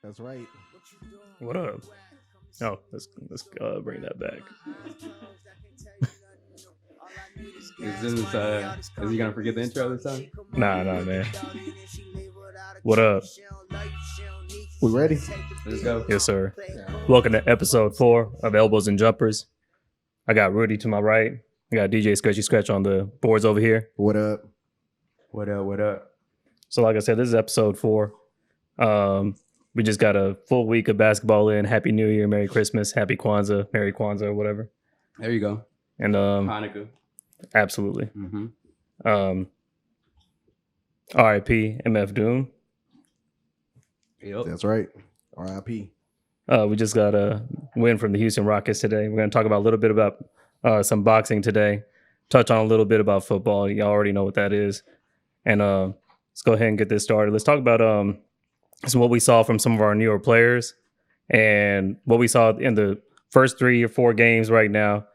That's right. What up? Oh, let's bring that back. Is he gonna forget the intro this time? Nah, man. What up? We ready? Let's go. Yes, sir. Yeah. Welcome to episode 4 of Elbows and Jumpers. I got Rudy to my right. I got DJ Skrechy Scratch on the boards over here. What up? What up? What up? So, like I said, this is episode 4. We just got a full week of basketball in. Happy New Year, Merry Christmas, Happy Kwanzaa, Merry Kwanzaa, or whatever. There you go. And Hanukkah. absolutely. Mm-hmm. R.I.P. MF Doom. Yep. That's right. R.I.P. We just got a win from the Houston Rockets today. We're going to talk about a little bit about some boxing today. Touch on a little bit about football. You already know what that is. And let's go ahead and get this started. Let's talk about what we saw from some of our newer players and what we saw in the first 3 or 4 games right now.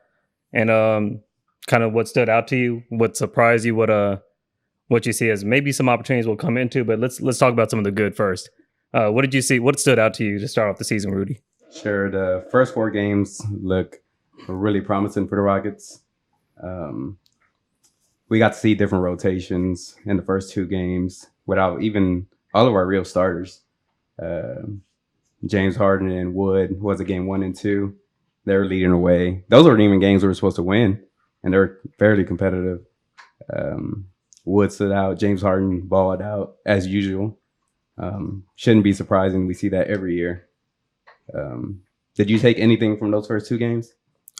And kind of what stood out to you, what surprised you, what you see as maybe some opportunities we'll come into. But let's talk about some of the good first. What did you see? What stood out to you to start off the season, Rudy? Sure. The first 4 games look really promising for the Rockets. We got to see different rotations in the first 2 games without even all of our real starters. James Harden and Wood was a game 1 and 2. They were leading away. Those weren't even games we were supposed to win, and they're fairly competitive. Wood stood out. James Harden balled out as usual. Shouldn't be surprising. We see that every year. Did you take anything from those first 2 games?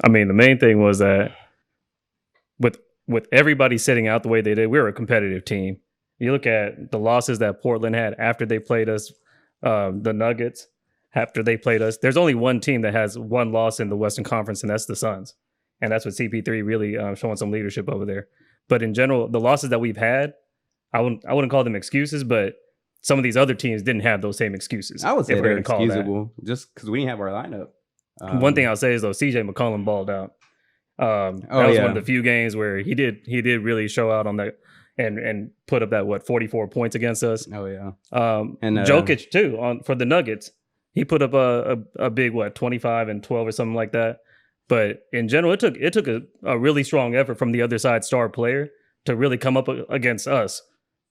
I mean, the main thing was that with everybody sitting out the way they did, we were a competitive team. You look at the losses that Portland had after they played us, the Nuggets, after they played us. There's only one team that has 1 loss in the Western Conference, and that's the Suns. And that's with CP3 really showing some leadership over there. But in general, the losses that we've had, I wouldn't call them excuses, but some of these other teams didn't have those same excuses. I would say if we're they're gonna call that. excusable just because we didn't have our lineup. One thing I'll say is though, CJ McCollum balled out. That was one of the few games where he did really show out on that and put up that 44 points against us. Oh yeah. And Jokic too for the Nuggets. He put up a big 25 and 12 or something like that. But in general, it took a really strong effort from the other side star player to really come up against us,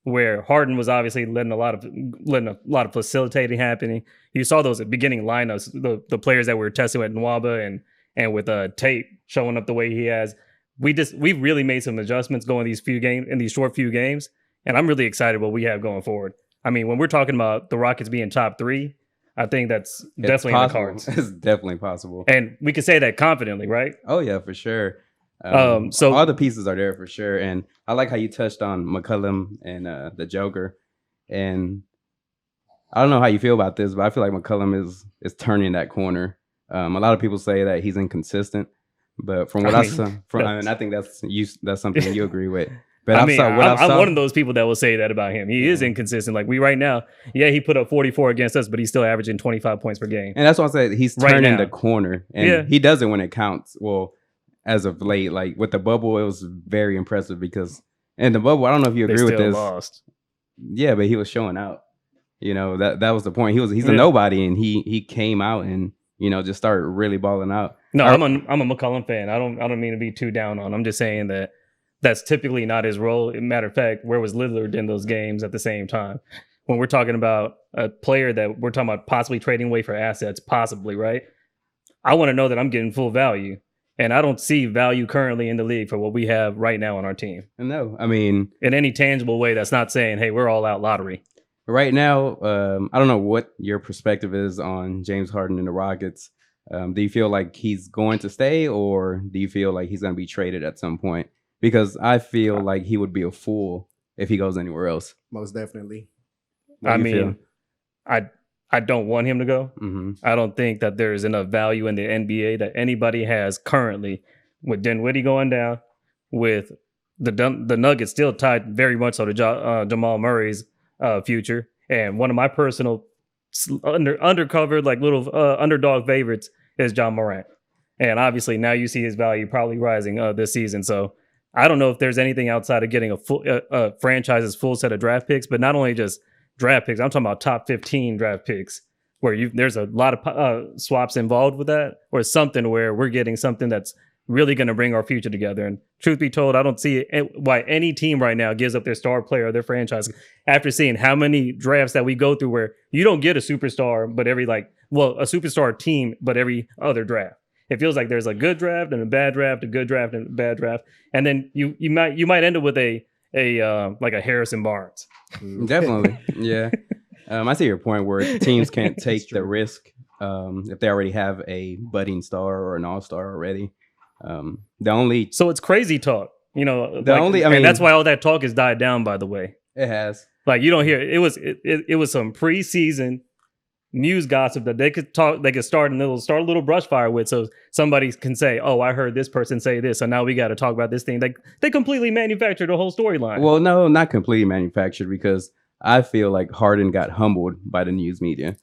where Harden was obviously letting a lot of facilitating happening. You saw those beginning lineups, the players that were testing with Nwaba and with Tate showing up the way he has. We've really made some adjustments going in these short few games, and I'm really excited what we have going forward. I mean, when we're talking about the Rockets being top 3, I think that's definitely in the cards. It's definitely possible. And we can say that confidently, right? Oh, yeah, for sure. So all the pieces are there for sure. And I like how you touched on McCollum and the Joker. And I don't know how you feel about this, but I feel like McCollum is turning that corner. A lot of people say that he's inconsistent. But from what I saw, I think that's something you agree with. But I'm one of those people that will say that about him. He is inconsistent. Like right now, he put up 44 against us, but he's still averaging 25 points per game. And that's why I said he's turning the corner. And he does it when it counts. Well, as of late, like with the bubble, it was very impressive because in the bubble, I don't know if you agree with this. Lost. Yeah, but he was showing out. You know, that was the point. He's a nobody, and he came out and just started really balling out. No, I'm a McCollum fan. I don't mean to be too down on. I'm just saying that's typically not his role. Matter of fact, where was Lillard in those games at the same time? When we're talking about a player that we're talking about possibly trading away for assets, possibly, right? I want to know that I'm getting full value. And I don't see value currently in the league for what we have right now on our team. No, I mean, in any tangible way that's not saying, hey, we're all out lottery. Right now, I don't know what your perspective is on James Harden and the Rockets. Do you feel like he's going to stay, or do you feel like he's going to be traded at some point? Because I feel like he would be a fool if he goes anywhere else. Most definitely. I mean, I don't want him to go. Mm-hmm. I don't think that there's enough value in the NBA that anybody has currently with Dinwiddie going down, with the Nuggets still tied very much so to Jamal Murray's future. And one of my personal undercovered little underdog favorites is John Morant. And obviously now you see his value probably rising this season. So I don't know if there's anything outside of getting a full franchise's full set of draft picks, but not only just draft picks. I'm talking about top 15 draft picks where there's a lot of swaps involved with that, or something where we're getting something that's really going to bring our future together. And truth be told, I don't see why any team right now gives up their star player or their franchise after seeing how many drafts that we go through where you don't get a superstar, but a superstar team, but every other draft. It feels like there's a good draft and a bad draft, a good draft and a bad draft, and then you might end up with a Harrison Barnes. Definitely, yeah. I see your point where teams can't take the risk if they already have a budding star or an all-star already. So it's crazy talk, and that's why all that talk has died down. By the way, it has. Like you don't hear it was some preseason news gossip that they could start a little brush fire with, so somebody can say, "Oh, I heard this person say this, so now we got to talk about this thing." They completely manufactured a whole storyline. Well, no, not completely manufactured, because I feel like Harden got humbled by the news media.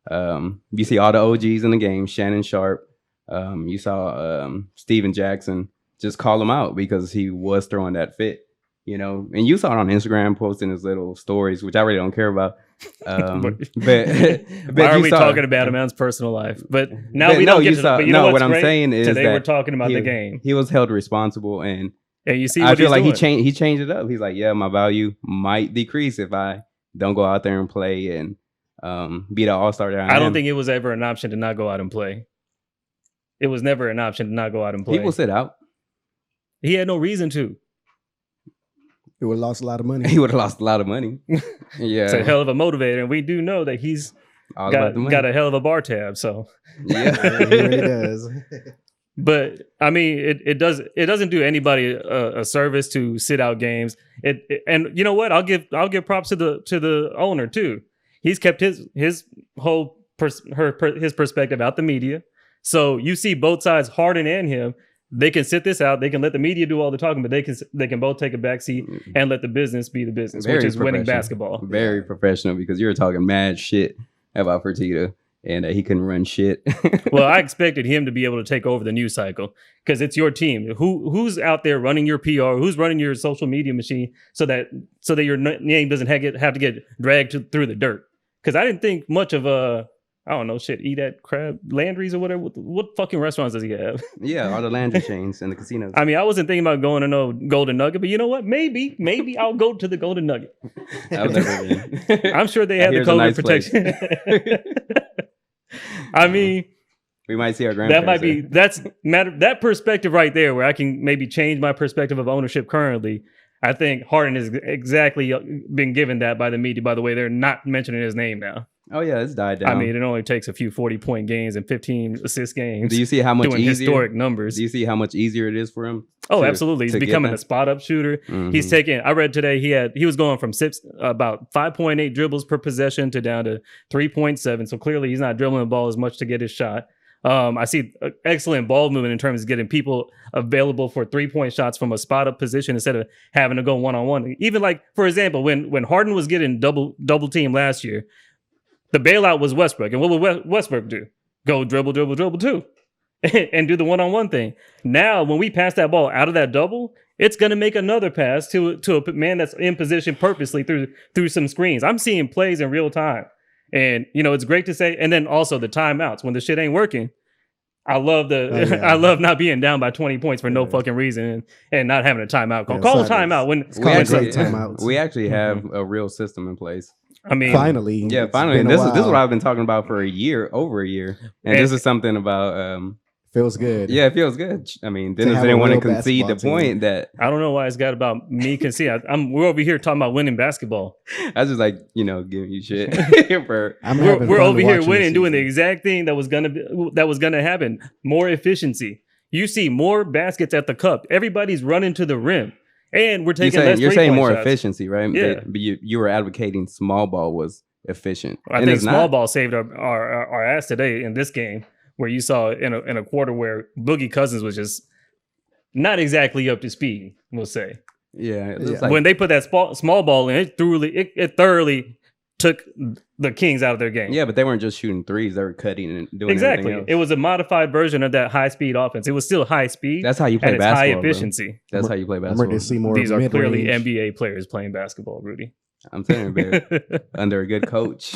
You see all the OGs in the game, Shannon Sharp. You saw Steven Jackson just call him out because he was throwing that fit, and you saw it on Instagram posting his little stories, which I really don't care about. But why are we talking about him in his personal life? But now we don't get to. But what I'm saying is today we're talking about the game. He was held responsible, and you see, I feel like he changed it up. He's like, yeah, my value might decrease if I don't go out there and play and be the all-star. I don't think it was ever an option to not go out and play. It was never an option to not go out and play. People sit out. He had no reason to. He would have lost a lot of money. Yeah. It's a hell of a motivator. And we do know that he's got a hell of a bar tab. So yeah, he really does. But I mean, it doesn't do anybody a service to sit out games. And you know what? I'll give props to the owner too. He's kept his whole his perspective out the media. So you see both sides, Harden and him. They can sit this out. They can let the media do all the talking, but they can both take a back seat and let the business be the business, which is winning basketball. Very professional, because you were talking mad shit about Fertitta and he couldn't run shit. Well, I expected him to be able to take over the news cycle because it's your team. Who's out there running your PR? Who's running your social media machine so that your name doesn't have to get dragged through the dirt? Because I didn't think much of I don't know, eat at Crab Landry's or whatever. What fucking restaurants does he have? Yeah, all the Landry chains and the casinos. I mean, I wasn't thinking about going to no Golden Nugget, but you know what? Maybe I'll go to the Golden Nugget. I'm sure they have the COVID protection. I mean, we might see our grandparents. That perspective right there, where I can maybe change my perspective of ownership currently. I think Harden has exactly been given that by the media. By the way, they're not mentioning his name now. Oh yeah, it's died down. I mean, it only takes a few 40-point games and 15 assist games. Do you see how much doing easier historic numbers? Do you see how much easier it is for him? Oh, absolutely. He's becoming a spot up shooter. Mm-hmm. He's taking. I read today he was going from about 5.8 dribbles per possession to down to 3.7. So clearly he's not dribbling the ball as much to get his shot. I see excellent ball movement in terms of getting people available for 3-point shots from a spot up position instead of having to go one-on-one. Even like, for example, when Harden was getting double team last year, the bailout was Westbrook. And what would Westbrook do? Go dribble too. And do the one-on-one thing. Now, when we pass that ball out of that double, it's going to make another pass to a man that's in position purposely through some screens. I'm seeing plays in real time. And, it's great to say. And then also the timeouts. When the shit ain't working, I love I love not being down by 20 points for no fucking reason and not having a timeout. Call a timeout. We actually have a real system in place. I mean, finally. Yeah, finally. And this is what I've been talking about for over a year. And this is something about feels good. Yeah, it feels good. I mean, Dennis didn't want to concede the point that I don't know why it's got about me conceding. We're over here talking about winning basketball. I was just like, giving you shit. We're over here winning, doing the exact thing that was gonna happen. More efficiency. You see more baskets at the cup. Everybody's running to the rim. And we're taking less. You're saying more shots. Efficiency, right? Yeah. But you were advocating small ball was efficient. I think small ball saved our ass today in this game, where you saw in a quarter where Boogie Cousins was just not exactly up to speed, we'll say. Yeah. When they put that small ball in, it thoroughly took the Kings out of their game. Yeah, but they weren't just shooting threes; they were cutting and doing exactly. Everything else. It was a modified version of that high speed offense. It was still high speed. That's how you play and basketball. It's high efficiency. Bro. That's how you play basketball. These are clearly NBA players playing basketball, Rudy. I'm saying, man, under a good coach,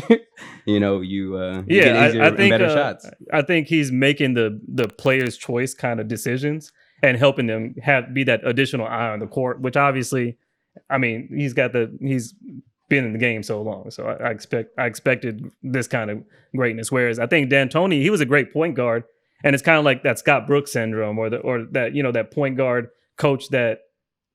you get Yeah, easier I and think better shots. I think he's making the player's choice kind of decisions and helping them be that additional eye on the court. Which obviously, I mean, he's been in the game so long, so I expected this kind of greatness. Whereas I think D'Antoni, he was a great point guard, and it's kind of like that Scott Brooks syndrome, or that that point guard coach that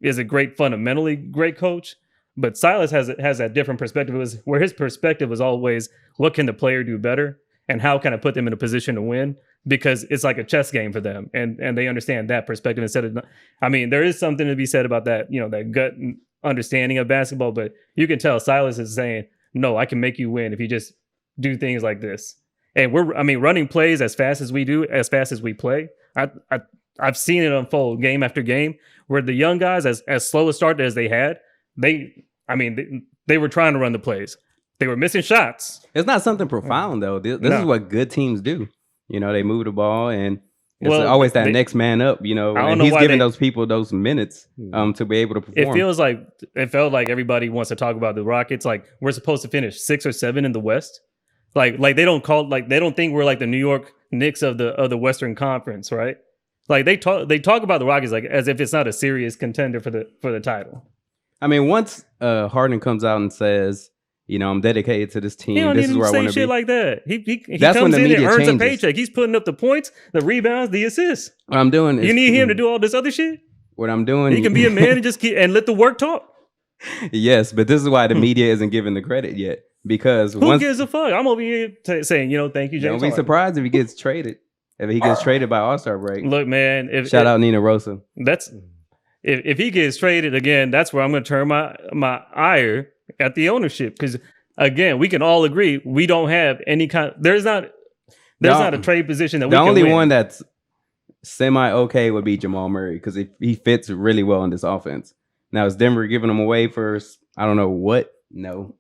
is a fundamentally great coach. But Silas has that different perspective. Where his perspective was always, what can the player do better, and how can I put them in a position to win? Because it's like a chess game for them, and they understand that perspective instead of. I mean, there is something to be said about that, that gut understanding of basketball. But you can tell Silas is saying, "No, I can make you win if you just do things like this." And running plays as fast as we do, as fast as we play. I've seen it unfold game after game where the young guys, as slow a start as they had, they were trying to run the plays. They were missing shots. It's not something profound though. This is what good teams do. They move the ball, and it's always that next man up. And he's giving those people those minutes to be able to perform. It felt like everybody wants to talk about the Rockets. Like we're supposed to finish 6 or 7 in the West. Like they don't think we're like the New York Knicks of the Western Conference, right? Like they talk about the Rockets like as if it's not a serious contender for the title. I mean, once Harden comes out and says, I'm dedicated to this team. This is where I want to be. Shit like that. He That's comes when the in and media earns changes. a paycheck. He's putting up the points, the rebounds, the assists. What I'm doing is you need him to do all this other shit. What I'm doing, he can be a man and just and let the work talk. Yes, but this is why the media isn't given the credit yet. Because who gives a fuck? I'm over here saying, thank you, James. Don't be surprised if he gets traded. If he gets traded by All-Star break. Look, man. Shout out Nina Rosa. If he gets traded again, that's where I'm going to turn my ire at the ownership. Because again, we can all agree we don't have any kind. There's not a trade position that we can win. The only one that's semi okay would be Jamal Murray because he fits really well in this offense. Now is Denver giving him away for I don't know what? No.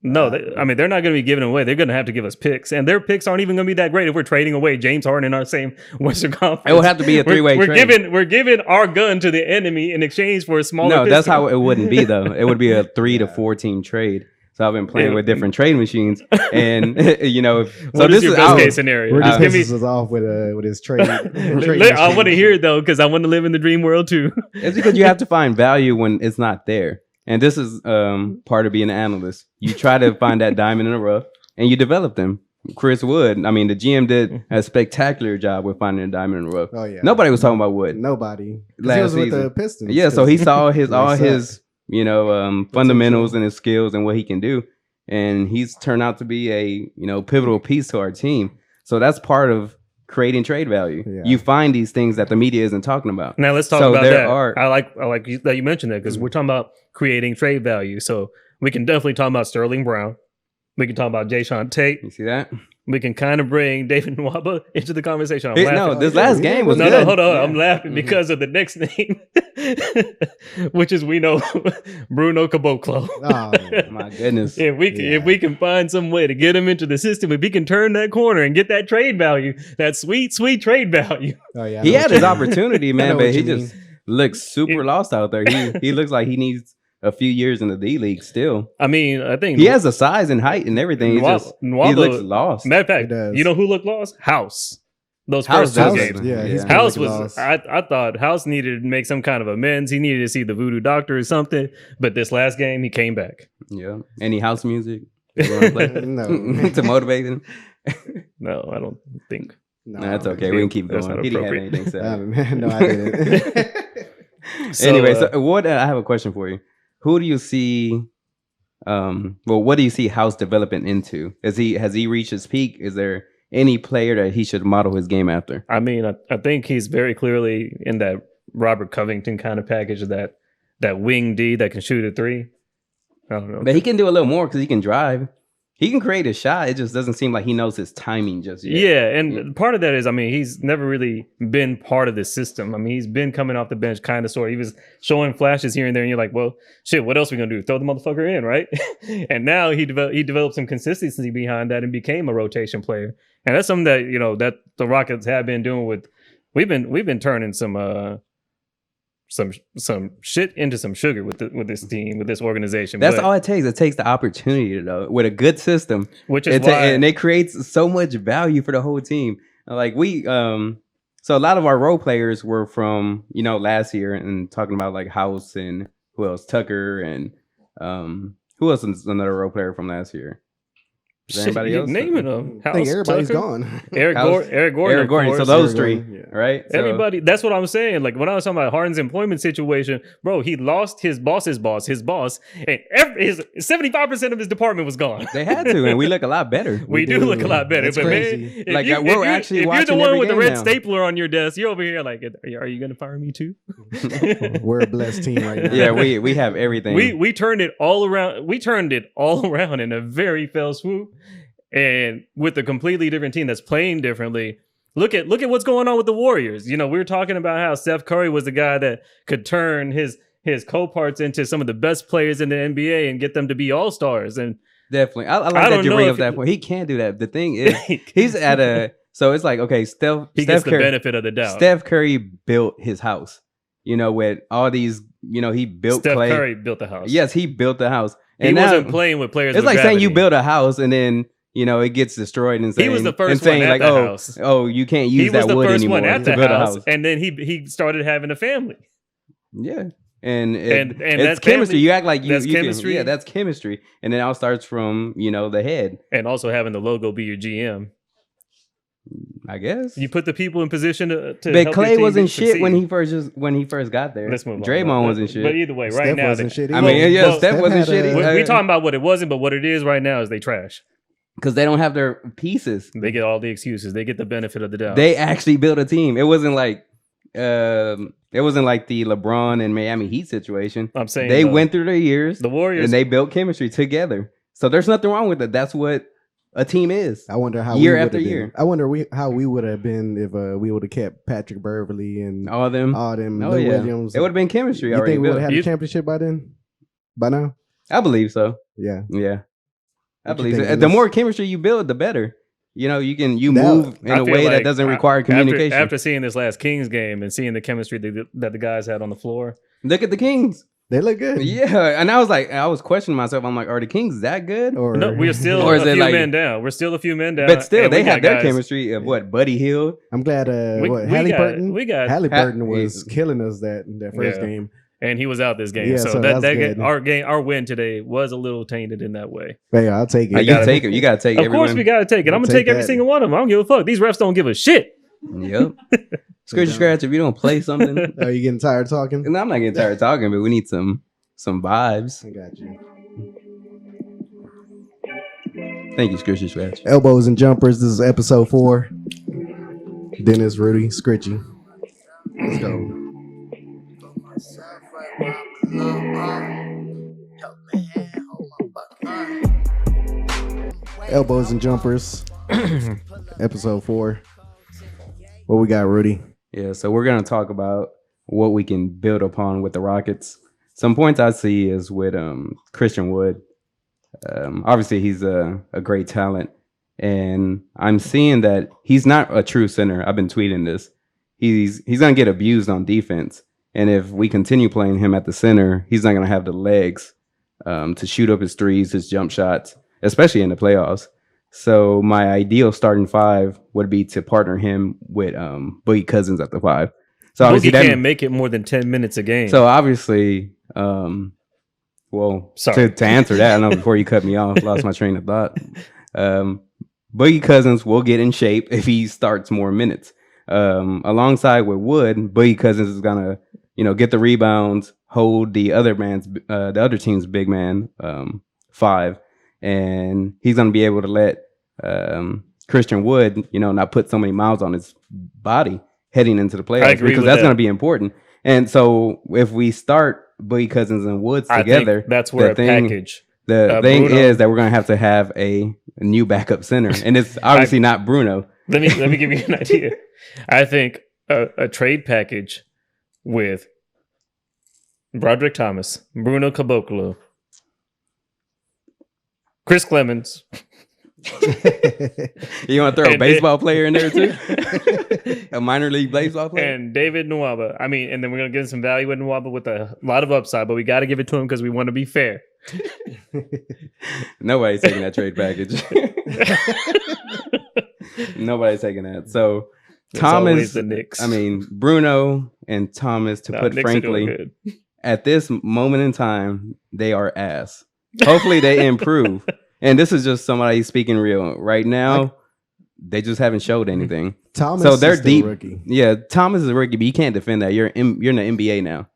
No, they're not going to be giving away. They're going to have to give us picks, and their picks aren't even going to be that great if we're trading away James Harden in our same Western Conference. It would have to be a 3-way trade. We're giving our gun to the enemy in exchange for a smaller. No, that's how it wouldn't be though. It would be a 3 to 4 team trade. So I've been playing with different trade machines, and what is your best case scenario? Rudy pisses us off with his trade. I want to hear it though because I want to live in the dream world too. It's because you have to find value when it's not there. And this is part of being an analyst. You try to find that diamond in the rough, and you develop them. Chris Wood, the GM did a spectacular job with finding a diamond in the rough. Oh yeah, nobody was talking about Wood. Nobody. Last he was season. With the Pistons. Yeah, so he saw his fundamentals and his skills and what he can do, and he's turned out to be a pivotal piece to our team. So that's part of creating trade value. Yeah. You find these things that the media isn't talking about. Now let's talk about that. I like that you mentioned that because we're talking about creating trade value. So we can definitely talk about Sterling Brown. We can talk about Jayshawn Tate. You see that? We can kind of bring David Nwaba into the conversation. This last game was good. No, hold on. Yeah. I'm laughing because of the next name, which is Bruno Caboclo. Oh my goodness! If we can find some way to get him into the system, if he can turn that corner and get that trade value, that sweet trade value. Oh yeah, he had his opportunity, man, but he just looks super lost out there. He looks like he needs a few years in the D League still. I think he has the size and height and everything. He looks lost. Matter of fact, you know who looked lost? House. Those first two games. Yeah. House was lost. I thought House needed to make some kind of amends. He needed to see the voodoo doctor or something. But this last game, he came back. Yeah. Any house music? No. To motivate him? No, I don't think. No, that's okay. We can keep going. He didn't have anything said. No, I didn't. Anyway, so what? I have a question for you. Who do you see? What do you see House developing into? Has he reached his peak? Is there any player that he should model his game after? I think he's very clearly in that Robert Covington kind of package of that wing D that can shoot a 3. I don't know, but he can do a little more because he can drive. He can create a shot. It just doesn't seem like he knows his timing just yet. Yeah, and part of that is, he's never really been part of this system. He's been coming off the bench kind of sort of. He was showing flashes here and there, and you're like, well, shit, what else are we going to do? Throw the motherfucker in, right? And now he developed some consistency behind that and became a rotation player. And that's something that, that the Rockets have been doing with, we've been turning some some shit into some sugar with this team, with this organization. That's But- all it takes. It takes the opportunity, though, with a good system, which is why and it creates so much value for the whole team. Like so a lot of our role players were from last year, and talking about like House and who else, Tucker, and who else is another role player from last year? Is there anybody else? naming them? I think everybody's Tucker, gone. Eric House- Gordon. Eric Gordon. of So course. those Eric three, Gordon, yeah. right? So, Everybody. That's what I'm saying. Like when I was talking about Harden's employment situation, bro, he lost his boss's boss, and his 75% of his department was gone. they had to, and we look a lot better. We do look a lot better. That's But crazy. man, if Like, you, we're if actually if you're the watching one every with the game red now. stapler on your desk, you're over here like, are you gonna fire me too? We're a blessed team right now. Yeah, we have everything. we turned it all around. We turned it all around in a very fell swoop, and with a completely different team that's playing differently. Look at what's going on with the Warriors. We were talking about how Steph Curry was the guy that could turn his co-parts into some of the best players in the NBA and get them to be all-stars. And Definitely, I like I that don't you know bring if up that point. He can't do that. The thing is, he's at a. So it's like, okay, he Steph gets the Curry, benefit of the doubt. Steph Curry built his house. With all these, he built Steph Clay. Curry built the house. Yes, he built the house. he And now, wasn't playing with players. it's with like saying you gravity. built a house and then it gets destroyed, and saying He was the first and saying one at like, the oh, house. oh, you can't He use was that the wood first anymore one at to the build a house, house. and then he started having a family. Yeah. And And it's that chemistry. family- You act like you that's can- chemistry. yeah, that's chemistry. And it all starts from, the head, And also having the logo be your GM. I guess. You put the people in position to But help Clay your team wasn't shit succeed. when he first got there. Let's move on. Draymond But- wasn't shit. But either way, right Steph now, wasn't shit I either. mean, yeah, well, Steph wasn't Steph had shitty. a- we talking about what it wasn't, but what it is right now is they trash. Because they don't have their pieces. They get all the excuses. They get the benefit of the doubt. They actually built a team. It wasn't like the LeBron and Miami Heat situation. I'm saying They though, went through their years the Warriors. and they built chemistry together. So there's nothing wrong with it. That's what a team is. I wonder how Year we after would've year. been. I wonder how we would have been if we would have kept Patrick Beverly and All them. all them Oh, Lou yeah. Williams. It would have been chemistry You already think we would built. have had You- a championship by then? By now? I believe so. Yeah. Yeah. I What you believe so. think, The Dennis? more chemistry you build, the better. You Now, move in I a feel way that like doesn't require communication. After seeing this last Kings game and seeing the chemistry that the guys had on the floor, Look at the Kings. They look good. Yeah. And I was questioning myself. I'm like, are the Kings that good? Or no, we're still Or is a it few like- men down. We're still a few men down. But still, and they we got have their guys- chemistry of what? Buddy Hield. I'm glad We Halliburton. got, Halliburton was killing us that first Yeah. game. and he was out this game. Yeah, so so that that's game, good. our win today was a little tainted in that way. But yeah, I'll take it. You take it. You got to take Of everyone. course, we got to take it. I'm I'll gonna take take every that. single one of them. I don't give a fuck. These refs don't give a shit. Yep. Scratch scratch. If you don't play something, Are you getting tired of talking? and I'm not getting tired of talking, but we need some vibes. I got you. Thank you, Scratch scratch. Elbows and jumpers. This is episode 4. Dennis, Rudy, Skrechy. Let's go. Elbows and jumpers. Episode 4. What we got, Rudy? Yeah, so we're gonna talk about what we can build upon with the Rockets. Some points I see is with Christian Wood. Obviously, he's a great talent, and I'm seeing that he's not a true center. I've been tweeting this. He's gonna get abused on defense, and if we continue playing him at the center, he's not gonna have the legs to shoot up his threes, his jump shots, especially in the playoffs. So my ideal starting 5 would be to partner him with Boogie Cousins at the 5. So obviously Boogie can't make it more than 10 minutes a game. So obviously, Sorry. to answer that, I know before you cut me off, lost my train of thought. Boogie Cousins will get in shape if he starts more minutes. Alongside with Wood, Boogie Cousins is gonna, get the rebounds, hold the other team's big man 5, and he's gonna be able to let Christian Wood, not put so many miles on his body heading into the playoffs, agree because with that's that. going to be important. And so if we start Boogie Cousins and Woods I together, think that's where the a thing- package. the thing Bruno- is that we're going to have a new backup center, and it's obviously not Bruno. Let me give you an idea. I think a trade package with Broderick Thomas, Bruno Caboclo, Chris Clemens, You want to throw a And baseball player in there too? A minor league baseball player? And David Nwaba. I mean, and then we're gonna get some value with Nwaba with a lot of upside, but we got to give it to him because we want to be fair. Nobody's taking that trade package. Nobody's taking that. So It's Thomas, always the Knicks. I mean Bruno and Thomas. To put Knicks are doing frankly, good. at this moment in time, they are ass. Hopefully, they improve. And this is just somebody speaking real. Right now, they just haven't showed anything. Thomas So they're is still deep. rookie. Yeah, Thomas is a rookie, but you can't defend that. You're in the NBA now.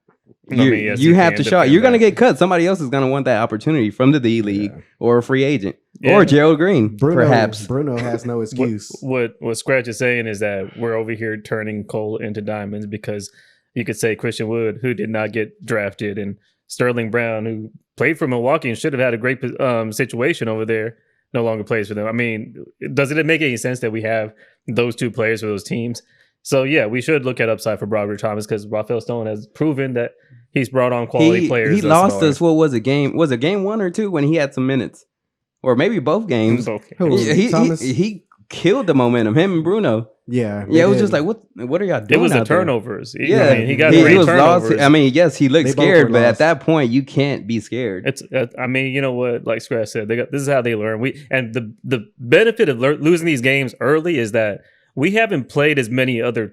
I mean, yes, you have can to show. defend You're going to that. get cut. Somebody else is going to want that opportunity from the D League or a free agent Yeah. or Gerald Green, perhaps. Bruno has no excuse. What Scratch is saying is that we're over here turning coal into diamonds because you could say Christian Wood, who did not get drafted, and Sterling Brown, who played for Milwaukee and should have had a great situation over there, no longer plays for them. I mean, does it make any sense that we have those two players for those teams? So yeah, we should look at upside for Broderick Thomas because Rafael Stone has proven that he's brought on quality players. He lost us. What was it? Was it game 1 or 2 when he had some minutes, or maybe both games? Who? Thomas? He killed the momentum. Him and Bruno. Yeah. Yeah, it was just like what are y'all doing? It was the out there? turnovers. Yeah, I mean, he got he great was turnovers. lost. I mean, yes, he looked They both scared, were but at lost. that point, you can't be scared. It's. I mean, you know what? Like Scratch said, this is how they learn. The benefit of losing these games early is that we haven't played as many other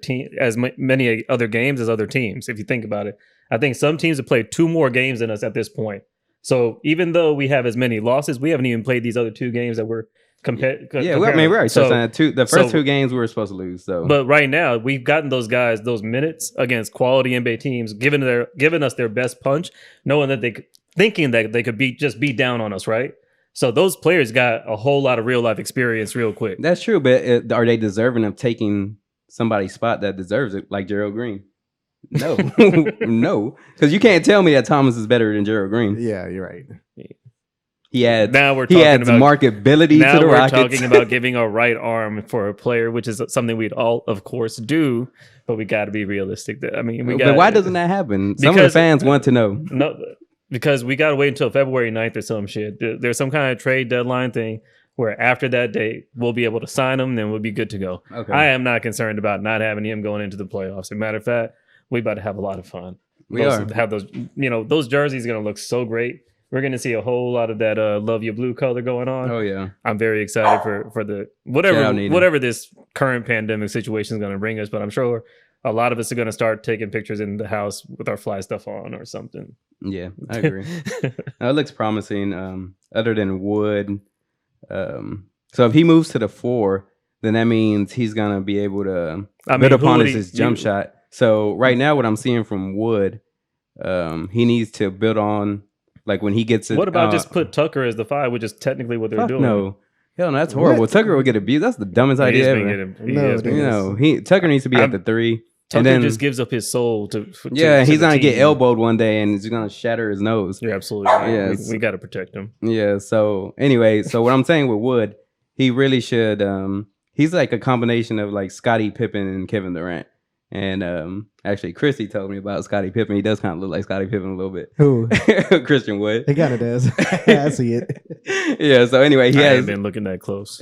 many other games as other teams. If you think about it, I think some teams have played 2 more games than us at this point. So even though we have as many losses, we haven't even played these other 2 games that we're comparing. I mean, we already touched on that too. The first 2 games we were supposed to lose. So, but right now we've gotten those guys those minutes against quality NBA teams, giving us their best punch, knowing that thinking that they could beat down on us, right? So those players got a whole lot of real life experience real quick. that's true. But are they deserving of taking somebody's spot that deserves it, like Gerald Green? No, no, because you can't tell me that Thomas is better than Gerald Green. Yeah, you're right. He adds He adds marketability now to the we're Rockets. talking about giving a right arm for a player, which is something we'd all, of course, do, but we got to be realistic. I mean, but why doesn't that happen? Some of the fans want to know. No, because we got to wait until February 9th or some shit. There's some kind of trade deadline thing where after that date, we'll be able to sign him, then we'll be good to go. Okay. I am not concerned about not having him going into the playoffs. As a matter of fact, we about to have a lot of fun. We are. Have those jerseys going to look so great. We're going to see a whole lot of that love your blue color going on. Oh yeah. I'm very excited for the whatever this current pandemic situation is going to bring us, but I'm sure a lot of us are going to start taking pictures in the house with our fly stuff on or something. Yeah, I agree. It looks promising. Other than Wood, so if he moves to the 4, then that means he's gonna be able to build upon his jump shot. So right now, what I'm seeing from Wood, he needs to build on, like when he gets it. What about just put Tucker as the 5, which is technically what they're doing? No, hell no, that's horrible. What? Tucker will get abused. That's the dumbest idea ever. Tucker needs to be at the 3. Tucker and then, just gives up his soul to he's the gonna get team. elbowed one day and he's gonna shatter his nose. You're absolutely right. Yes. We got to protect him. Yeah. So anyway, what I'm saying with Wood, he really should. He's like a combination of like Scottie Pippen and Kevin Durant. And actually, Chrissy told me about Scottie Pippen. He does kind of look like Scottie Pippen a little bit. Who? Christian Wood. He kind of does. I see it. Yeah. So anyway, he I has haven't been looking that close.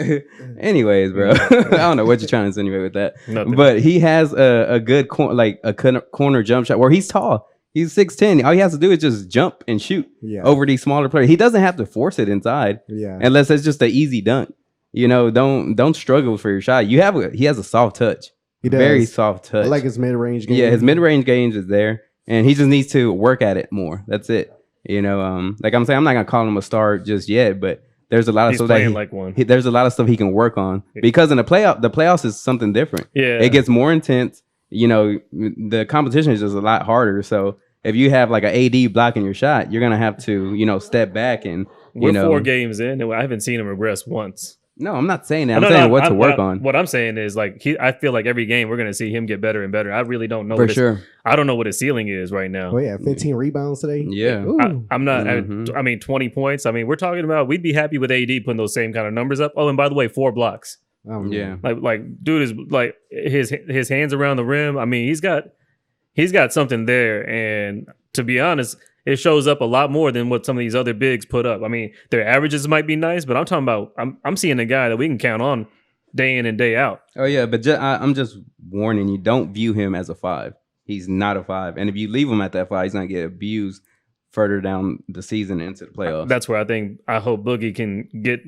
Anyways, bro, I don't know what you're trying to insinuate with that, Nothing. but he has a good corner jump shot where he's tall. He's 6'10". All he has to do is just jump and shoot over these smaller players. He doesn't have to force it inside, unless it's just an easy dunk. You know, don't struggle for your shot. He has a soft touch. He does. Very soft touch. I like his mid-range game. Yeah, his mid-range games is there, and he just needs to work at it more. That's it. You know, like I'm saying, I'm not gonna call him a star just yet, but there's a lot of stuff there's a lot of stuff he can work on because in the playoffs is something different. Yeah, it gets more intense. You know, the competition is just a lot harder. So if you have like an AD blocking your shot, you're gonna have to step back and we're 4 games in, and I haven't seen him regress once. No, I'm not saying that. I'm saying what to work on. What I'm saying is like I feel like every game we're gonna see him get better and better. I really don't know. For sure. I don't know what his ceiling is right now. Oh yeah, 15 rebounds today. Yeah. I'm not. I mean, 20 points. I mean, we're talking about. We'd be happy with AD putting those same kind of numbers up. Oh, and by the way, 4 blocks. Yeah. Like dude is like his hands around the rim. I mean, he's got something there. And to be honest, it shows up a lot more than what some of these other bigs put up. I mean, their averages might be nice, but I'm talking about I'm seeing a guy that we can count on day in and day out. Oh yeah, but I'm just warning you, don't view him as a 5. He's not a 5, and if you leave him at that 5, he's gonna get abused further down the season into the playoffs. That's where I hope Boogie can get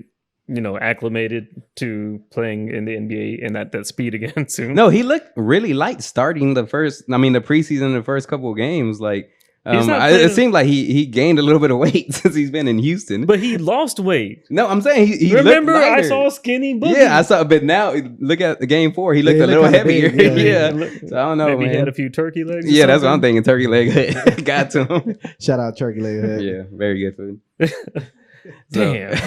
acclimated to playing in the NBA and that speed again soon. No, he looked really light starting the preseason, the first couple of games. Like, it seemed like he gained a little bit of weight since he's been in Houston. But he lost weight. No, I'm saying he remember looked lighter. I saw skinny Boogie. Yeah, I saw, but now look at the game 4. He looked a little heavier. Big, yeah. So I don't know, Maybe man. he had a few turkey legs. Yeah, that's what I'm thinking. Turkey leg got to him. Shout out Turkey Leg Head. Yeah, very good food. Damn.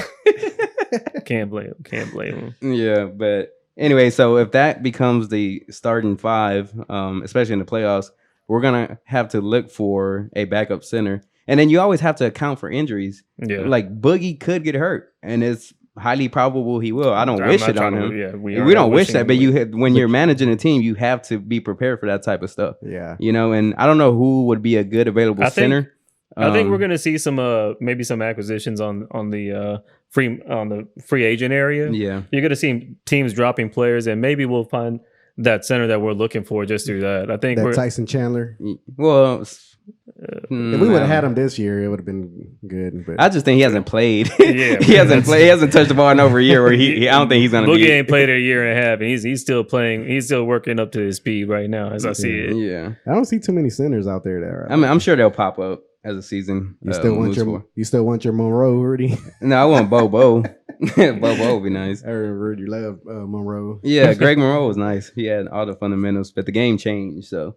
Can't blame him. Yeah, but anyway, so if that becomes the starting 5, especially in the playoffs, we're gonna have to look for a backup center, and then you always have to account for injuries. Yeah, like Boogie could get hurt, and it's highly probable he will. I don't wish it on him. We don't wish that, but when you're managing a team, you have to be prepared for that type of stuff. Yeah, and I don't know who would be a good available center. I think we're going to see some maybe some acquisitions on the free agent area. Yeah, you're going to see teams dropping players, and maybe we'll find that center that we're looking for just through that. I think that Tyson Chandler. Well, if we would have had him this year, it would have been good. But I just think he hasn't played. Yeah, he hasn't played. He hasn't touched the ball in over a year. Where I don't think he's going to be. Boogie ain't played a year and a half, and he's still playing. He's still working up to his speed right now, as I see it. Yeah, I don't see too many centers out there that are. I mean, I'm sure they'll pop up as a season. You still want your Monroe, Rudy? No, I want Bobo. Bobo would be nice. I heard Rudy loved Monroe. Yeah, Greg Monroe was nice. He had all the fundamentals, but the game changed, so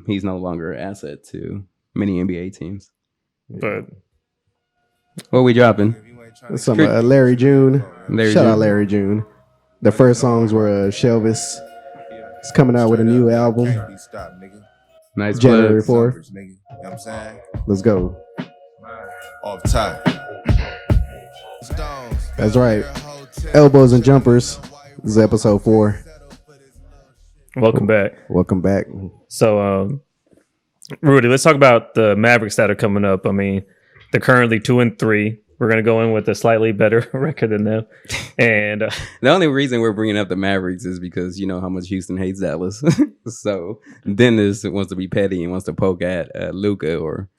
he's no longer an asset to many NBA teams. But what we dropping? Some Larry June. Shout out Larry June. The first songs were Shelvis. He's coming out with a new album. Nice January 4th. You know what I'm saying? Let's go. Off top. That's right. Elbows and Jumpers. This is episode 4. welcome back. Welcome back. So, Rudy, let's talk about the Mavericks that are coming up. I mean, they're currently 2-3. We're going to go in with a slightly better record than them. And the only reason we're bringing up the Mavericks is because you know how much Houston hates Dallas. So Dennis wants to be petty and wants to poke at Luka or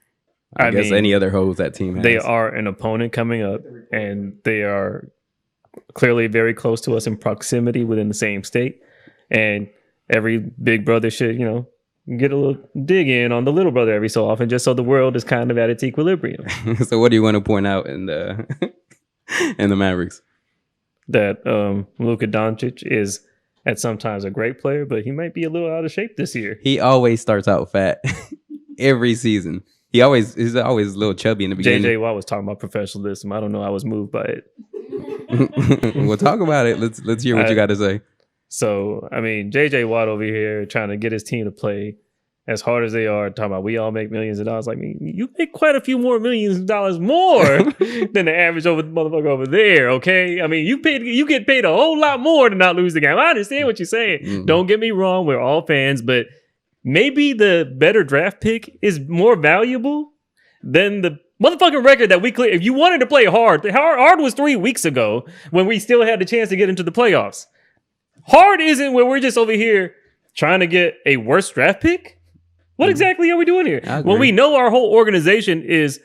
I guess any other hoes that team has. They are an opponent coming up, and they are clearly very close to us in proximity within the same state. And every big brother should, get a little dig in on the little brother every so often, just so the world is kind of at its equilibrium. So what do you want to point out in the in the Mavericks? That Luka Doncic is at sometimes a great player, but he might be a little out of shape this year. He always starts out fat every season. He's always a little chubby in the beginning. JJ Watt was talking about professionalism. I don't know. I was moved by it. We'll talk about it. Let's hear what you got to say. So, I mean, JJ Watt over here trying to get his team to play as hard as they are, talking about we all make millions of dollars. Like, you make quite a few more millions of dollars more than the average motherfucker over there, okay? I mean, you get paid a whole lot more to not lose the game. I understand what you're saying. Mm-hmm. Don't get me wrong. We're all fans, but maybe the better draft pick is more valuable than the motherfucking record that we clear. If you wanted to play hard was 3 weeks ago when we still had the chance to get into the playoffs. Hard isn't where we're just over here trying to get a worse draft pick. What exactly are we doing here? When we know our whole organization is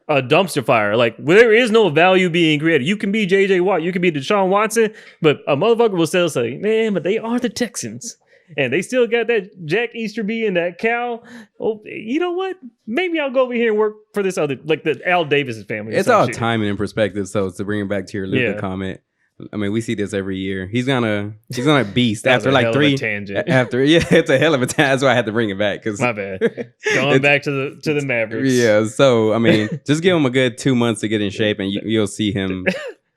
a dumpster fire, like there is no value being created. You can be JJ Watt, you can be Deshaun Watson, but a motherfucker will still say, man, but they are the Texans. And they still got that Jack Easterby and that Cal. Oh, you know what? Maybe I'll go over here and work for this other, like the Al Davis family. It's all timing and perspective. So to bring it back to your Luka comment, I mean, we see this every year. He's gonna beast after like 3 tangent. It's a hell of a tangent. That's why I had to bring it back. Cause my bad. Going back to the Mavericks. Yeah. So I mean, just give him a good 2 months to get in shape, and you'll see him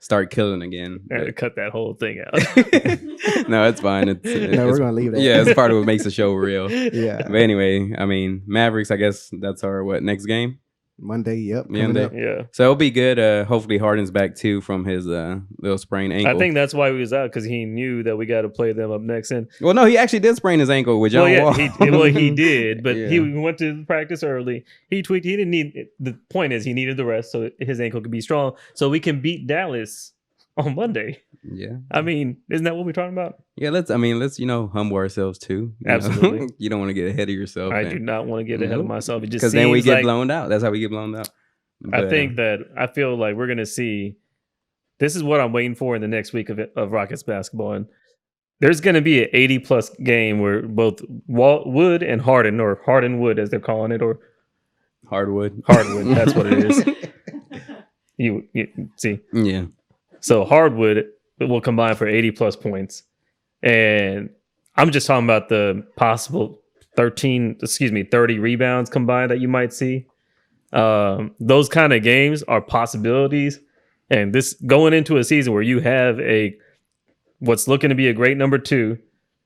start killing again. I had to cut that whole thing out. No, it's fine. We're gonna leave that. Yeah, it's part of what makes the show real. Yeah. But anyway, I mean, Mavericks. I guess that's our next game. Monday, yep. Monday. Up. Yeah. So it'll be good. Hopefully Harden's back too from his little sprained ankle. I think that's why he was out, because he knew that we got to play them up next. And well, no, he actually did sprain his ankle with John Wall. he did, but Yeah. he went to practice early. He tweaked. He didn't need. The point is, he needed the rest so his ankle could be strong, so we can beat Dallas on Monday. Yeah. I mean, isn't that what we're talking about? Yeah, let's humble ourselves too. Absolutely. You don't want to get ahead of yourself. I do not want to get ahead of myself. It just because then we seems get like, blown out. That's how we get blown out. I feel like we're gonna see. This is what I'm waiting for in the next week of Rockets basketball, and there's gonna be an 80+ game where both Wood and Harden, or Harden Wood as they're calling it, or Hardwood. That's what it is. You see, yeah. So Hardwood will combine for 80+ points, and I'm just talking about the possible 30 rebounds combined that you might see. Those kind of games are possibilities, and this going into a season where you have what's looking to be a great number 2.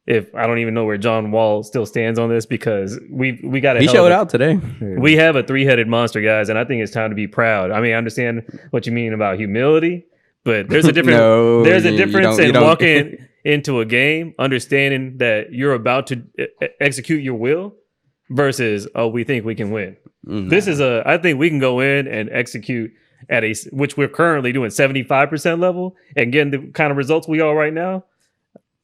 If I don't even know where John Wall still stands on this, because we got he showed out today. We have a 3-headed monster, guys, and I think it's time to be proud. I mean, I understand what you mean about humility, but there's a difference. There's a difference in walking into a game, understanding that you're about to execute your will, versus we think we can win. This is I think we can go in and execute at which we're currently doing 75% level and getting the kind of results we are right now.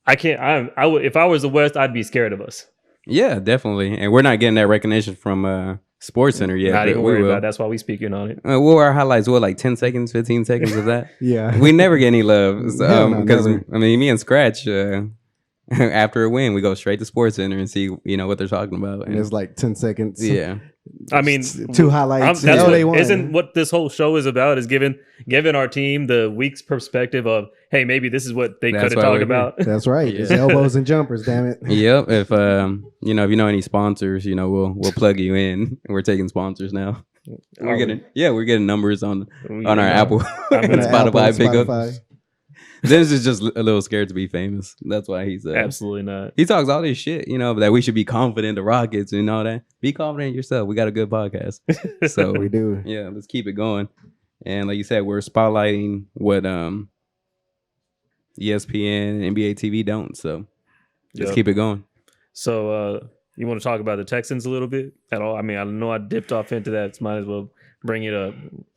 I would, if I was the West, I'd be scared of us. Yeah, definitely. And we're not getting that recognition from Sports Center yet. Not even worried about it. That's why we speaking on it. What were our highlights? What, like 10 seconds, 15 seconds of that? Yeah. We never get any love. Because, never. I mean, me and Scratch, after a win, we go straight to Sports Center and see, what they're talking about. And it's like 10 seconds. Yeah. I mean, 2 highlights. Isn't what this whole show is about, is giving our team the week's perspective of, hey, maybe this is what they could have talked about. That's right. It's elbows and jumpers, damn it. Yep. If if you know any sponsors, we'll plug you in. We're taking sponsors now. We're getting numbers on our Apple and Spotify pickup. Dennis is just a little scared to be famous. That's why he's absolutely not. He talks all this shit, that we should be confident the Rockets and all that. Be confident in yourself. We got a good podcast, so we do. Yeah, let's keep it going. And like you said, we're spotlighting what ESPN and NBA TV don't. So let's keep it going. So you want to talk about the Texans a little bit at all? I mean, I know I dipped off into that. So might as well bring it up.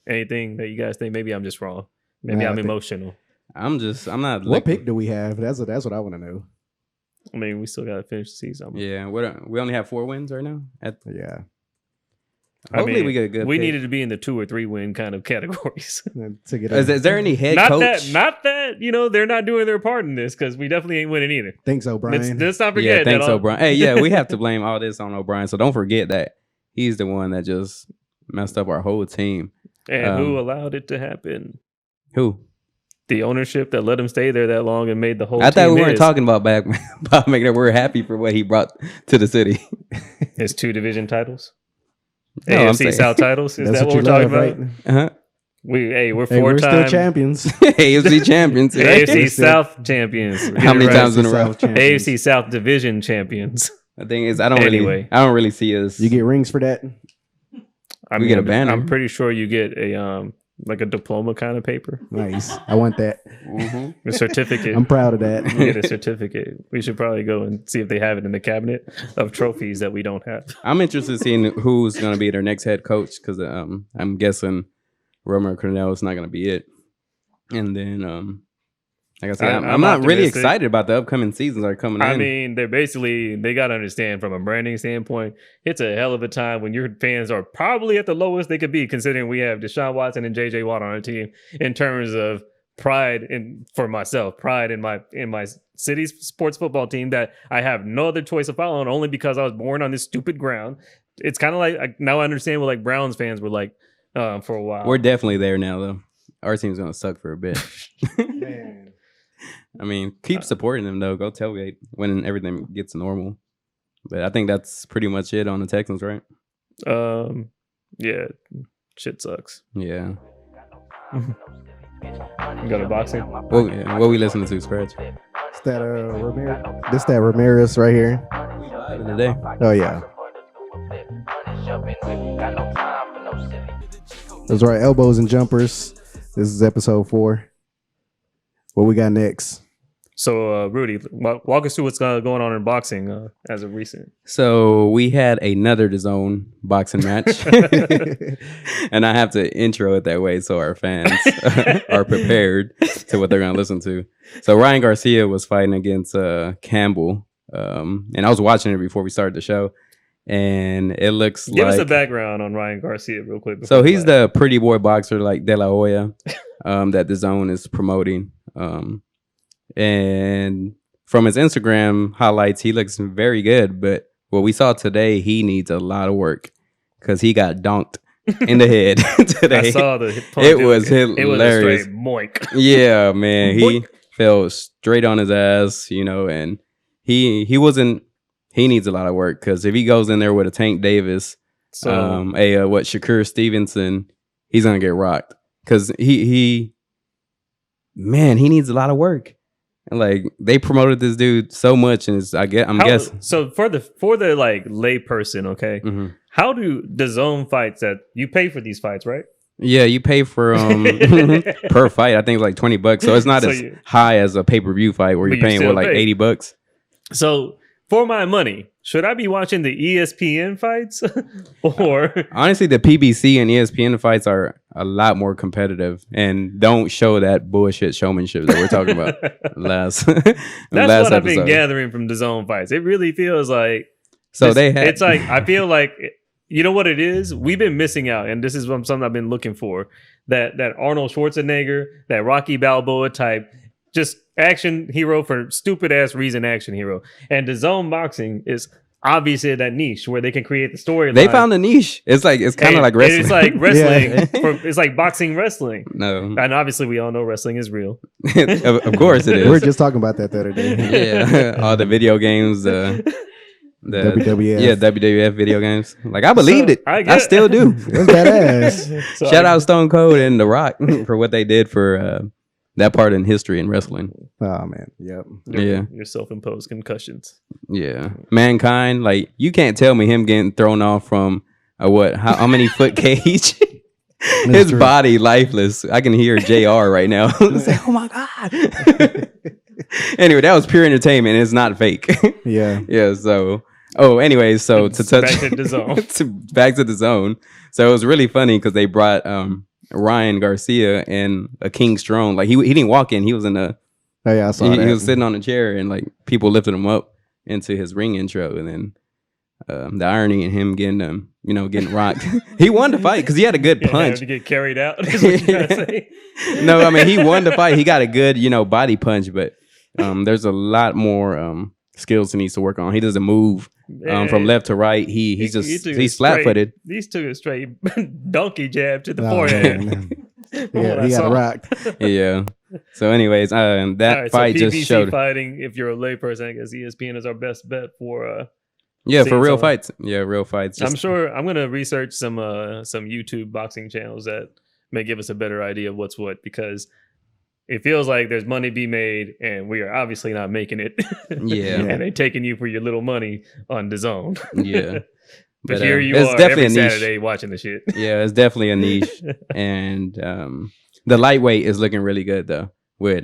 Anything that you guys think? Maybe I'm just wrong. Maybe I'm emotional. I'm not. What pick do we have? That's what I want to know. I mean, we still got to finish the season. Yeah, we only have 4 wins right now. Yeah. Hopefully we get a good. We pick. needed to be in the 2 or 3 win kind of categories. Is there any head coach? Not that they're not doing their part in this, because we definitely ain't winning either. Thanks, O'Brien. Let's not forget. Yeah, thanks, O'Brien. Hey, yeah, we have to blame all this on O'Brien. So don't forget that he's the one that just messed up our whole team. And who allowed it to happen? Who? The ownership that let him stay there that long and made the whole. I thought team we weren't talking about making it. We're happy for what he brought to the city. His 2 division titles. No, AFC South titles. Is that what we're talking about? Right? Uh-huh. We're 4 we're time still champions. AFC champions. AFC South champions. How many times in a row? AFC South division champions. The thing is, I don't really see us. You get rings for that. We get a banner. I'm pretty sure you get a like a diploma kind of paper. Nice. I want that. A certificate. I'm proud of that. You get a certificate. We should probably go and see if they have it in the cabinet of trophies that we don't have. I'm interested in seeing who's going to be their next head coach, because I'm guessing Romer Cornell is not going to be it. And then, like I said, I'm not really excited about the upcoming seasons that are coming in. I mean, they got to understand from a branding standpoint, it's a hell of a time when your fans are probably at the lowest they could be, considering we have Deshaun Watson and JJ Watt on our team, in terms of pride in my city's sports football team that I have no other choice of following, only because I was born on this stupid ground. It's kind of like, now I understand what like Browns fans were like for a while. We're definitely there now, though. Our team's going to suck for a bit. Man. I mean, keep supporting them, though. Go tailgate when everything gets normal. But I think that's pretty much it on the Texans, right? Yeah, shit sucks. Yeah. You got a boxing? What we listening to, Scratch? It's that Ramirez. This that Ramirez right here. Today. Oh yeah. That's right. Elbows and jumpers. This is episode 4. What we got next? So, Rudy, walk us through what's going on in boxing as of recent. So we had another DAZN boxing match, and I have to intro it that way so our fans are prepared to what they're going to listen to. So Ryan Garcia was fighting against Campbell, and I was watching it before we started the show, and it looks Give like... us a background on Ryan Garcia real quick. So he's the pretty boy boxer like De La Hoya that DAZN is promoting. And from his Instagram highlights, he looks very good. But what we saw today, he needs a lot of work because he got donked in the head today. I saw the it was hilarious. It was a straight moink. Yeah, man. He fell straight on his ass, and he wasn't. He needs a lot of work because if he goes in there with a Tank Davis, Shakur Stevenson, he's gonna get rocked because he needs a lot of work. Like they promoted this dude so much, and I'm guessing. So for the like lay person, okay, how do DAZN fights that you pay for these fights, right? Yeah, you pay for per fight. I think it's like $20, so it's not as high as a pay-per-view fight where you're paying like $80. So for my money, should I be watching the ESPN fights or honestly, the PBC and ESPN fights are a lot more competitive and don't show that bullshit showmanship that we're talking about That's what I've been gathering from DAZN fights. It really feels like it's like I feel like you know what it is? We've been missing out, and this is something I've been looking for. That Arnold Schwarzenegger, that Rocky Balboa type, just action hero for stupid ass reason action hero. And DAZN boxing is obviously that niche where they can create the story. They found a niche. It's kind of like wrestling. It's like wrestling. It's like boxing wrestling. No. And obviously we all know wrestling is real. Of course it is. We were just talking about that the other day. Yeah. All the video games, the WWF. Yeah, WWF video games. Like I believed it. I still do. That's badass. Shout out Stone Cold and The Rock for what they did for that part in history in wrestling. Oh man, yep. Your self-imposed concussions. Yeah, Mankind. Like you can't tell me him getting thrown off from how many foot cage? His body lifeless. I can hear JR right now. Say, oh my god. Anyway, that was pure entertainment. It's not fake. Yeah. Yeah. So. Oh, anyways, so to touch back to DAZN. back to DAZN. So it was really funny because they brought Ryan Garcia in a king's throne. Like he didn't walk in. He was in a. Oh yeah, I saw that. He was sitting on a chair, and like people lifted him up into his ring intro, and then the irony in him getting rocked. He won the fight because he had a good punch. To get carried out. Is what you're trying to say. No, I mean he won the fight. He got a good body punch, but there's a lot more skills he needs to work on. He doesn't move from left to right. He's flat footed. These took a straight donkey jab to the forehead. Yeah, he got rocked. Yeah. So, anyways, that fight so just showed fighting. If you're a layperson, I guess ESPN is our best bet for. For real fights. Yeah, real fights. I'm sure I'm gonna research some YouTube boxing channels that may give us a better idea of what's what, because it feels like there's money to be made, and we are obviously not making it. Yeah. And they're taking you for your little money on DAZN. Yeah. But here you are every Saturday watching the shit. Yeah, it's definitely a niche. And the lightweight is looking really good, though, with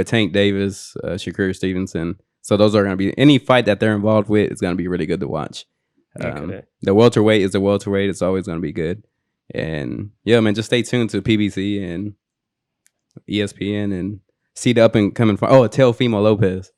Tank Davis, Shakur Stevenson. So those are going to be, any fight that they're involved with is going to be really good to watch. The welterweight is the welterweight. It's always going to be good. And yeah, man, just stay tuned to PBC and ESPN and see the up and coming. Teofimo Lopez.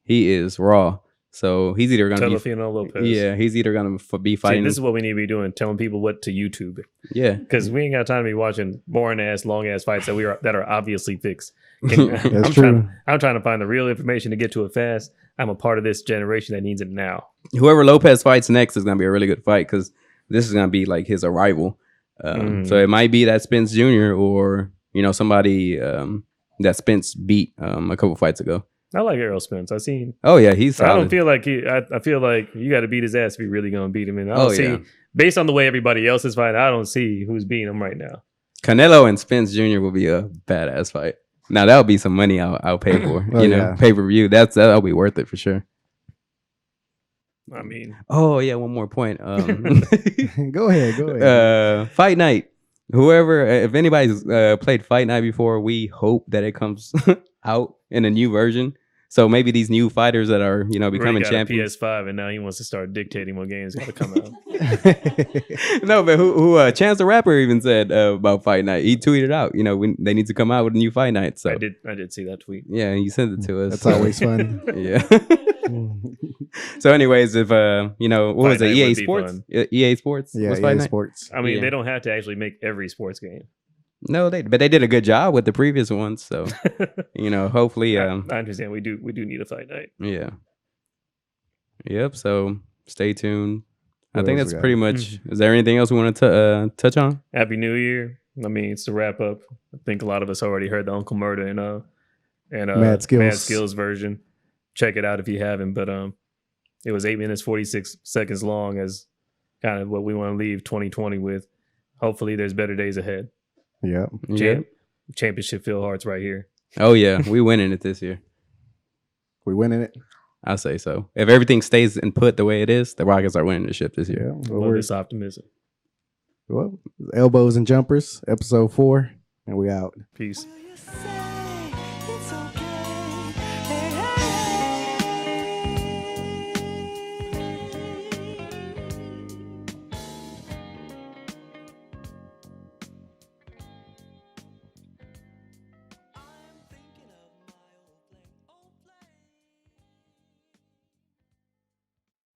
He is raw. So he's either going to be Teofimo Lopez. Yeah, he's either going to be fighting. See, this is what we need to be doing: telling people what to YouTube. Yeah, because we ain't got time to be watching boring ass, long ass fights that are obviously fixed. That's true. I'm trying to find the real information to get to it fast. I'm a part of this generation that needs it now. Whoever Lopez fights next is going to be a really good fight because this is going to be like his arrival. So it might be that Spence Jr. or somebody that Spence beat a couple fights ago. I like Errol Spence. I've seen. Oh yeah, he's solid. I don't feel like I feel like you got to beat his ass if you're really gonna beat him. And I don't see, based on the way everybody else is fighting, I don't see who's beating him right now. Canelo and Spence Jr. will be a badass fight. Now that would be some money I'll pay for. Pay per view. That'll be worth it for sure. I mean, one more point. Go ahead. Fight night. Whoever, if anybody's played Fight Night before, we hope that it comes out in a new version. So maybe these new fighters that are, becoming Rudy got champions. a PS5 and now he wants to start dictating what games got to come out. No, but who Chance the Rapper even said about Fight Night. He tweeted out, they need to come out with a new Fight Night. So I did see that tweet. yeah, he sent it to us. That's always fun. Yeah. So, anyways, if what was it? Night EA would be Sports. fun. EA Sports. Yeah, was Fight EA Night? Sports. I mean, Yeah. they don't have to actually make every sports game. No, but they did a good job with the previous ones. So hopefully, I understand. We do need a Fight Night. yeah. Yep. So stay tuned. I What think else that's we got? pretty much. Is there anything else we want to touch on? Happy New Year. I mean, it's to wrap up. I think a lot of us already heard the Uncle Murder and Mad Skills. Skills version. Check it out if you haven't. But it was 8 minutes 46 seconds long, as kind of what we want to leave 2020 with. Hopefully, there's better days ahead. Yeah. Yeah. Championship Phil Hart's right here. Oh yeah, we winning it this year. We winning it. I say so. If everything stays and put the way it is, the Rockets are winning the ship this year. Yeah. Love this optimism. Well, elbows and jumpers, episode 4, and we out. Peace. You say